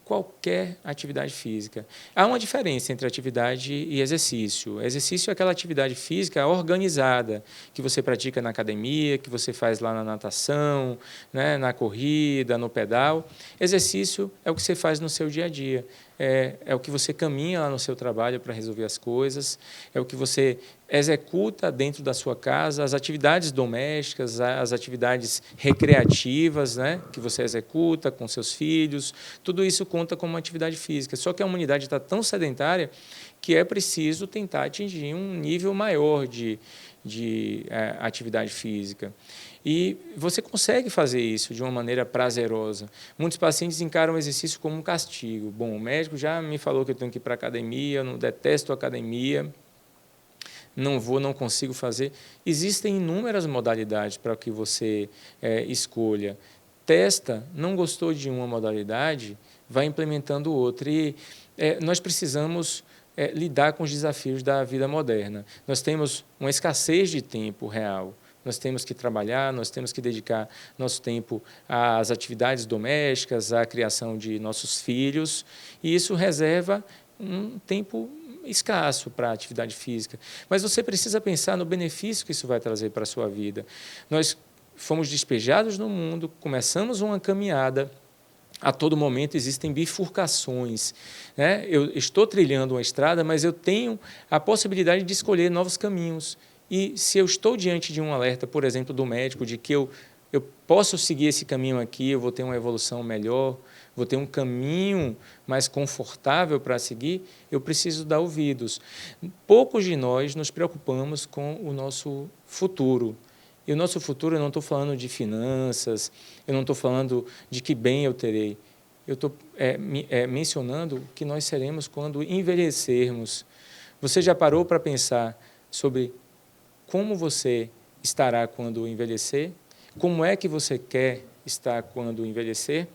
Qualquer atividade física. Há uma diferença entre atividade e exercício. Exercício é aquela atividade física organizada, que você pratica na academia, que você faz lá na natação, né, na corrida, no pedal. Exercício é o que você faz no seu dia a dia. É o que você caminha lá no seu trabalho para resolver as coisas, é o que você executa dentro da sua casa, as atividades domésticas, as atividades recreativas, né, que você executa com seus filhos, tudo isso conta como uma atividade física. Só que a humanidade está tão sedentária que é preciso tentar atingir um nível maior de atividade física. E você consegue fazer isso de uma maneira prazerosa. Muitos pacientes encaram o exercício como um castigo. Bom, o médico já me falou que eu tenho que ir para a academia, eu não detesto a academia, não vou, não consigo fazer. Existem inúmeras modalidades para que você escolha. Testa, não gostou de uma modalidade, vai implementando outra. E nós precisamos lidar com os desafios da vida moderna. Nós temos uma escassez de tempo real. Nós temos que trabalhar, nós temos que dedicar nosso tempo às atividades domésticas, à criação de nossos filhos, e isso reserva um tempo escasso para a atividade física. Mas você precisa pensar no benefício que isso vai trazer para a sua vida. Nós fomos despejados no mundo, começamos uma caminhada. A todo momento existem bifurcações, né? Eu estou trilhando uma estrada, mas eu tenho a possibilidade de escolher novos caminhos. E se eu estou diante de um alerta, por exemplo, do médico, de que eu posso seguir esse caminho aqui, eu vou ter uma evolução melhor, vou ter um caminho mais confortável para seguir, eu preciso dar ouvidos. Poucos de nós nos preocupamos com o nosso futuro. E o nosso futuro, eu não estou falando de finanças, eu não estou falando de que bem eu terei. Eu estou mencionando o que nós seremos quando envelhecermos. Você já parou para pensar sobre como você estará quando envelhecer? Como é que você quer estar quando envelhecer?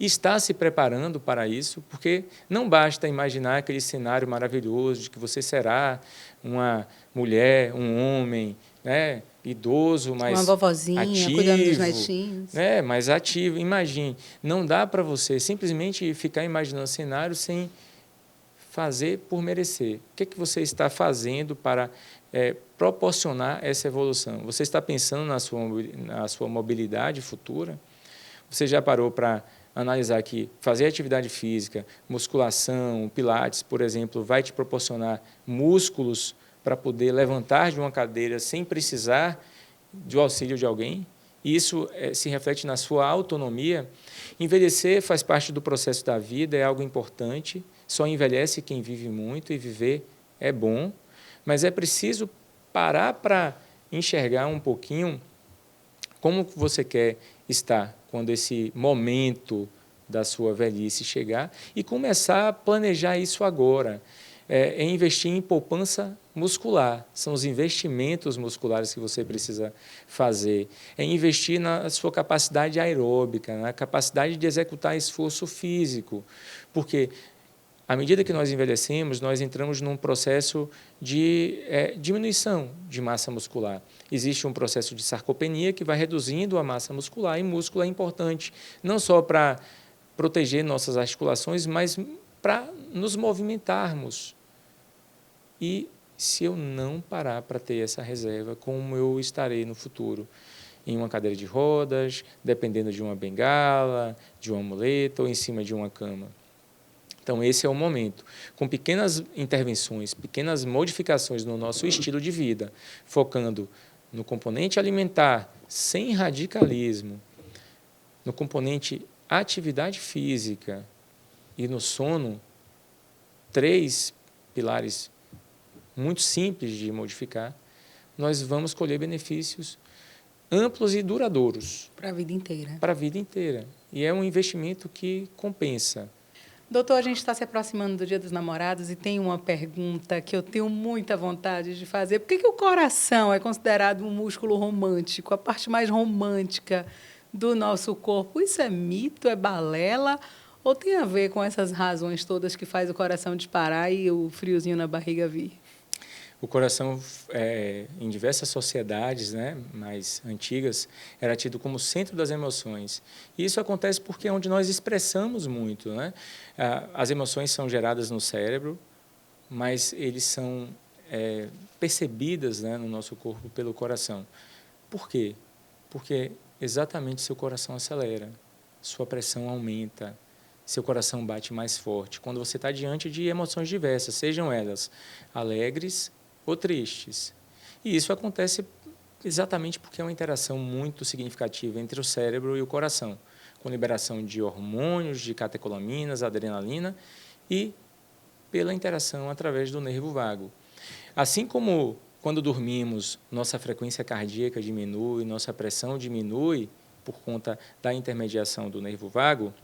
E está se preparando para isso, porque não basta imaginar aquele cenário maravilhoso de que você será uma mulher, um homem, né, idoso, mais uma vovozinha, ativo, cuidando dos netinhos. né? Mais ativo. Imagine, não dá para você simplesmente ficar imaginando cenário sem fazer por merecer. O que é que você está fazendo para proporcionar essa evolução? Você está pensando na sua mobilidade futura? Você já parou para analisar que fazer atividade física, musculação, pilates, por exemplo, vai te proporcionar músculos para poder levantar de uma cadeira sem precisar do auxílio de alguém? Isso se reflete na sua autonomia. Envelhecer faz parte do processo da vida, é algo importante. Só envelhece quem vive muito, e viver é bom. Mas é preciso parar para enxergar um pouquinho como você quer estar quando esse momento da sua velhice chegar e começar a planejar isso agora. É investir em poupança muscular, são os investimentos musculares que você precisa fazer. É investir na sua capacidade aeróbica, na capacidade de executar esforço físico, porque à medida que nós envelhecemos, nós entramos num processo de diminuição de massa muscular. Existe um processo de sarcopenia que vai reduzindo a massa muscular, e músculo é importante, não só para proteger nossas articulações, mas para nos movimentarmos. E se eu não parar para ter essa reserva, como eu estarei no futuro? Em uma cadeira de rodas, dependendo de uma bengala, de uma muleta ou em cima de uma cama. Então, esse é o momento. Com pequenas intervenções, pequenas modificações no nosso estilo de vida, focando no componente alimentar, sem radicalismo, no componente atividade física e no sono, 3 pilares muito simples de modificar, nós vamos colher benefícios amplos e duradouros. Para a vida inteira. Para a vida inteira. E é um investimento que compensa. Doutor, a gente está se aproximando do Dia dos Namorados e tem uma pergunta que eu tenho muita vontade de fazer. Por que o coração é considerado um músculo romântico, a parte mais romântica do nosso corpo? Isso é mito, é balela? Ou tem a ver com essas razões todas que faz o coração disparar e o friozinho na barriga vir? O coração, em diversas sociedades, né, mais antigas, era tido como centro das emoções. E isso acontece porque é onde nós expressamos muito, né? As emoções são geradas no cérebro, mas eles são percebidas, né, no nosso corpo pelo coração. Por quê? Porque exatamente seu coração acelera, sua pressão aumenta, seu coração bate mais forte. Quando você está diante de emoções diversas, sejam elas alegres ou tristes. E isso acontece exatamente porque é uma interação muito significativa entre o cérebro e o coração, com liberação de hormônios, de catecolaminas, adrenalina e pela interação através do nervo vago. Assim como quando dormimos, nossa frequência cardíaca diminui, nossa pressão diminui por conta da intermediação do nervo vago,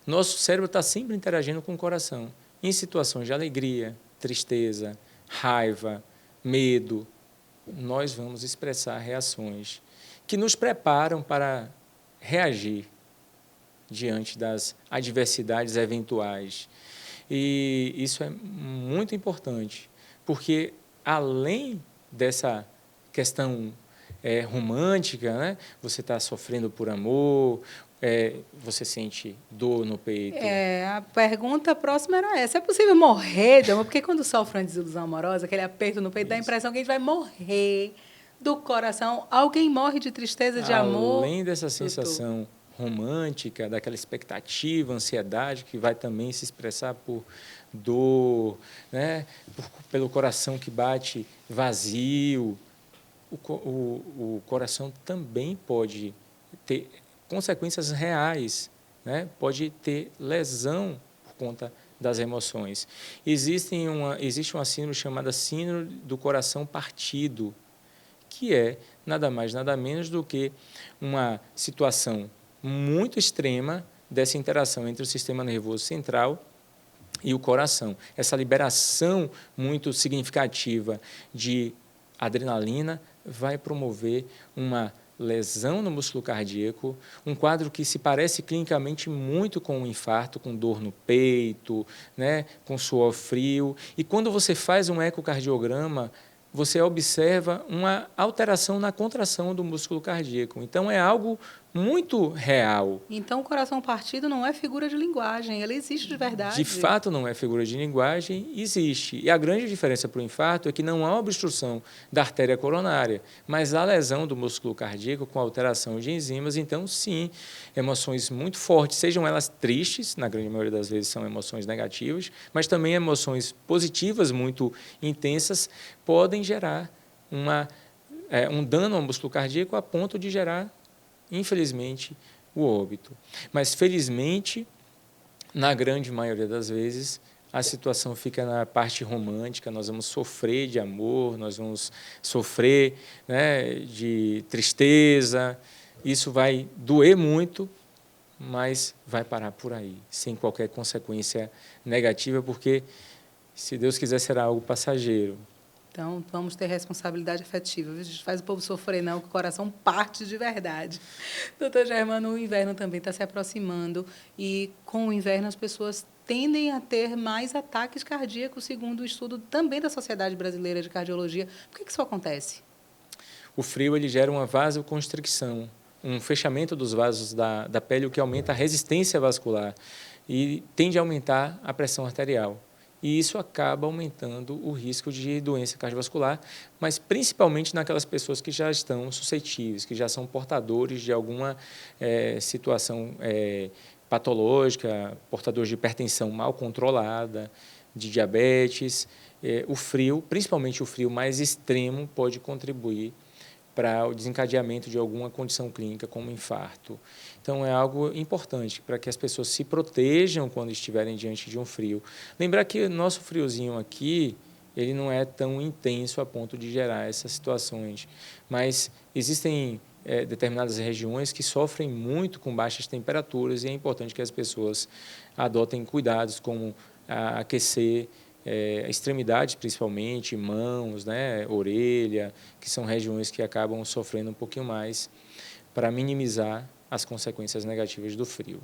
nosso cérebro está sempre interagindo com o coração, em situações de alegria, tristeza, raiva, medo, nós vamos expressar reações que nos preparam para reagir diante das adversidades eventuais. E isso é muito importante, porque além dessa questão romântica, né? Você está sofrendo por amor, você sente dor no peito. A pergunta próxima era essa. É possível morrer de amor? Porque quando sofre uma desilusão amorosa, aquele aperto no peito, dá a impressão que a gente vai morrer do coração. Alguém morre de tristeza, de amor? Além dessa sensação romântica, daquela expectativa, ansiedade, que vai também se expressar por dor, né? Pelo coração que bate vazio, o coração também pode ter consequências reais, né? Pode ter lesão por conta das emoções. Existe uma síndrome chamada síndrome do coração partido, que é nada mais, nada menos do que uma situação muito extrema dessa interação entre o sistema nervoso central e o coração. Essa liberação muito significativa de adrenalina vai promover uma lesão no músculo cardíaco, um quadro que se parece clinicamente muito com um infarto, com dor no peito, né, com suor frio. E quando você faz um ecocardiograma, você observa uma alteração na contração do músculo cardíaco. Então, é algo muito real. Então, o coração partido não é figura de linguagem, ele existe de verdade. De fato, não é figura de linguagem, existe. E a grande diferença para o infarto é que não há obstrução da artéria coronária, mas há lesão do músculo cardíaco com alteração de enzimas. Então, sim, emoções muito fortes, sejam elas tristes, na grande maioria das vezes são emoções negativas, mas também emoções positivas muito intensas podem gerar um dano ao músculo cardíaco a ponto de gerar, infelizmente, o óbito. Mas, felizmente, na grande maioria das vezes, a situação fica na parte romântica, nós vamos sofrer de amor, nós vamos sofrer, né, de tristeza, isso vai doer muito, mas vai parar por aí, sem qualquer consequência negativa, porque, se Deus quiser, será algo passageiro. Então, vamos ter responsabilidade afetiva. A gente faz o povo sofrer, não, que o coração parte de verdade. Doutor Germano, o inverno também está se aproximando e, com o inverno, as pessoas tendem a ter mais ataques cardíacos, segundo o estudo também da Sociedade Brasileira de Cardiologia. Por que isso acontece? O frio ele gera uma vasoconstricção, um fechamento dos vasos da pele, o que aumenta a resistência vascular e tende a aumentar a pressão arterial. E isso acaba aumentando o risco de doença cardiovascular, mas principalmente naquelas pessoas que já estão suscetíveis, que já são portadores de alguma situação patológica, portadores de hipertensão mal controlada, de diabetes. O frio, principalmente o frio mais extremo, pode contribuir para o desencadeamento de alguma condição clínica, como infarto. Então, é algo importante para que as pessoas se protejam quando estiverem diante de um frio. Lembrar que o nosso friozinho aqui, ele não é tão intenso a ponto de gerar essas situações, mas existem determinadas regiões que sofrem muito com baixas temperaturas e é importante que as pessoas adotem cuidados como aquecer extremidades, principalmente, mãos, né, orelha, que são regiões que acabam sofrendo um pouquinho mais para minimizar as consequências negativas do frio.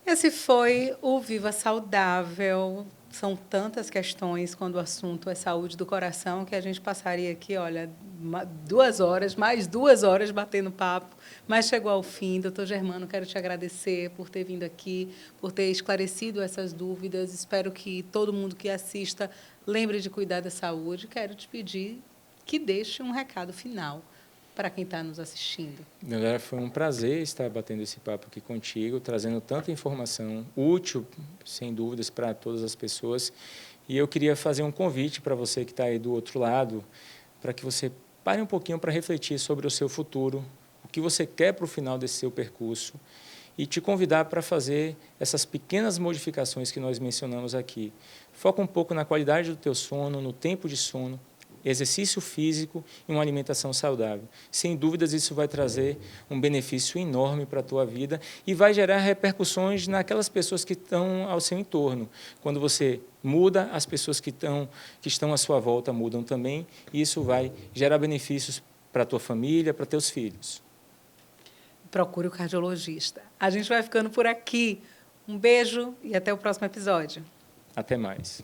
Esse foi o Viva Saudável. São tantas questões quando o assunto é saúde do coração que a gente passaria aqui, olha, 2 horas, mais 2 horas batendo papo, mas chegou ao fim. Doutor Germano, quero te agradecer por ter vindo aqui, por ter esclarecido essas dúvidas. Espero que todo mundo que assista lembre de cuidar da saúde. Quero te pedir que deixe um recado final para quem está nos assistindo. Galera, foi um prazer estar batendo esse papo aqui contigo, trazendo tanta informação útil, sem dúvidas, para todas as pessoas. E eu queria fazer um convite para você que está aí do outro lado, para que você pare um pouquinho para refletir sobre o seu futuro, o que você quer para o final desse seu percurso, e te convidar para fazer essas pequenas modificações que nós mencionamos aqui. Foca um pouco na qualidade do teu sono, no tempo de sono, exercício físico e uma alimentação saudável. Sem dúvidas, isso vai trazer um benefício enorme para a tua vida e vai gerar repercussões naquelas pessoas que estão ao seu entorno. Quando você muda, as pessoas que estão à sua volta mudam também, e isso vai gerar benefícios para a tua família, para teus filhos. Procure o cardiologista. A gente vai ficando por aqui. Um beijo e até o próximo episódio. Até mais.